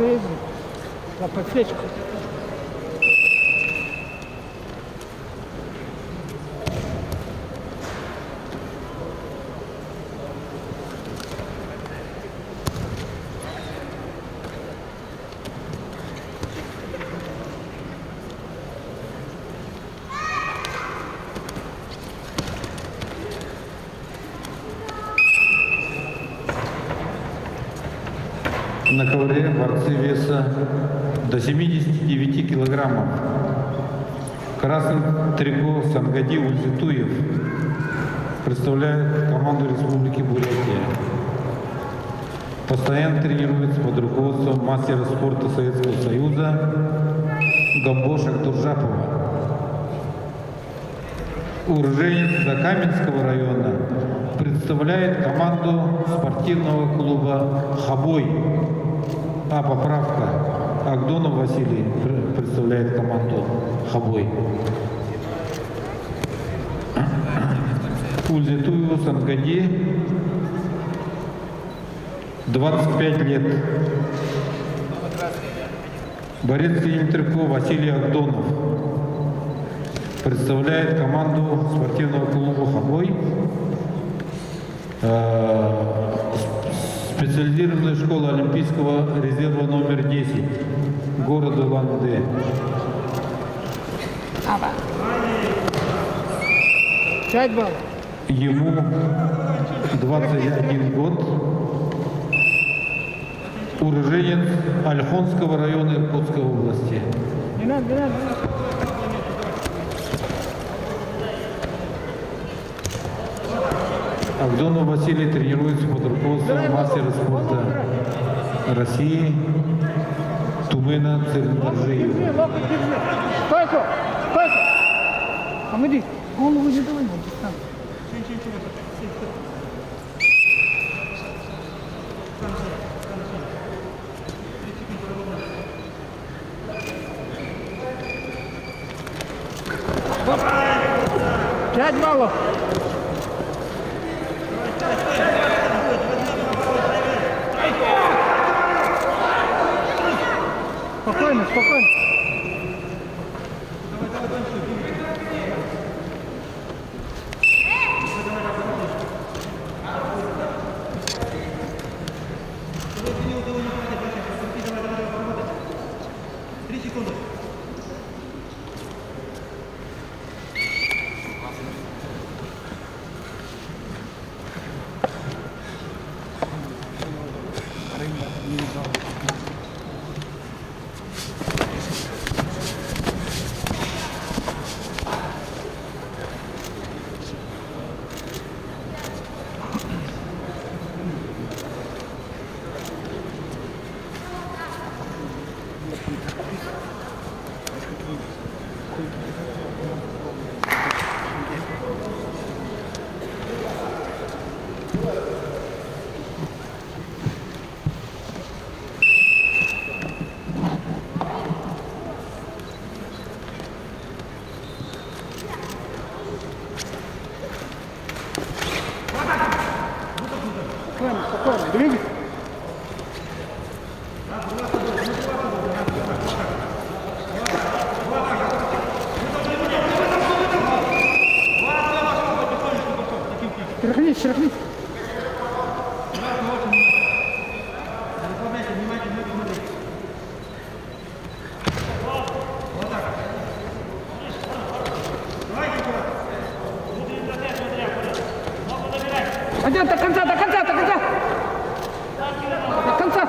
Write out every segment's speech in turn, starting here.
жизни. За подсечку. На ковре борцы веса до 79 килограммов. В красном трико Сангади Ульзитуев представляет команду Республики Бурятия. Постоянно тренируется под руководством мастера спорта Советского Союза Гамбоша Туржапова. Уроженец Закаменского района представляет команду спортивного клуба «Хабой». Поправка. Агдонов Василий представляет команду «Хабой». Ульзитуеву Сангади 25 лет. Борец синим трико Василий Агдонов представляет команду спортивного клуба «Хабой». Специализированная школа Олимпийского резерва номер 10 города Улан-Удэ. Ава. 5 баллов. Ему 21 год. Уроженец Ольхонского района Иркутской области. Не надо, не надо. Агдонов Василий тренируется под руководством мастера спорта России Тумена Цирндаржиева. Локоть держи. Стойку, стойку. Помоги. Голову не давай, вот там. Пять баллов. Спокойно, спокойно. Спокойно, двигайся. Шерохнись, шерохнись. Пойдем до конца, до конца, до конца. До конца.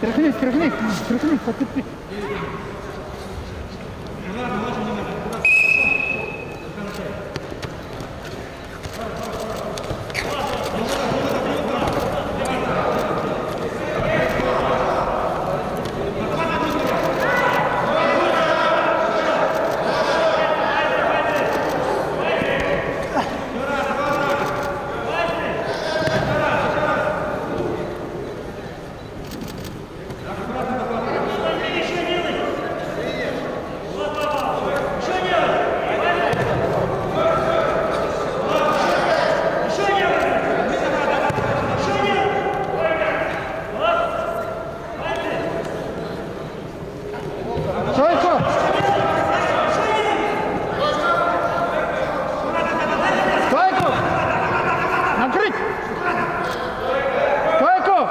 Тряхнись, тряхнись, тряхнись, потерпи. Стойку!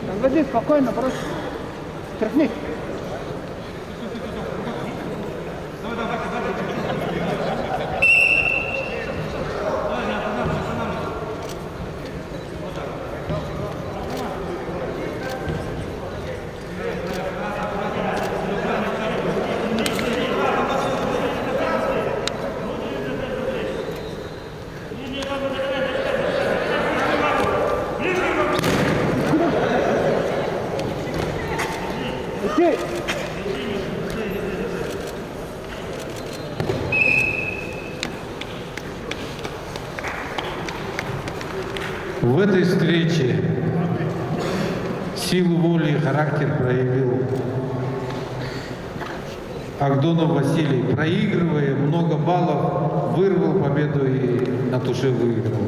Разводи спокойно, просто. Тряхни. Иди. В этой встрече силу воли и характер проявил Агдонов Василий. Проигрывая много баллов, вырвал победу и на туше выиграл.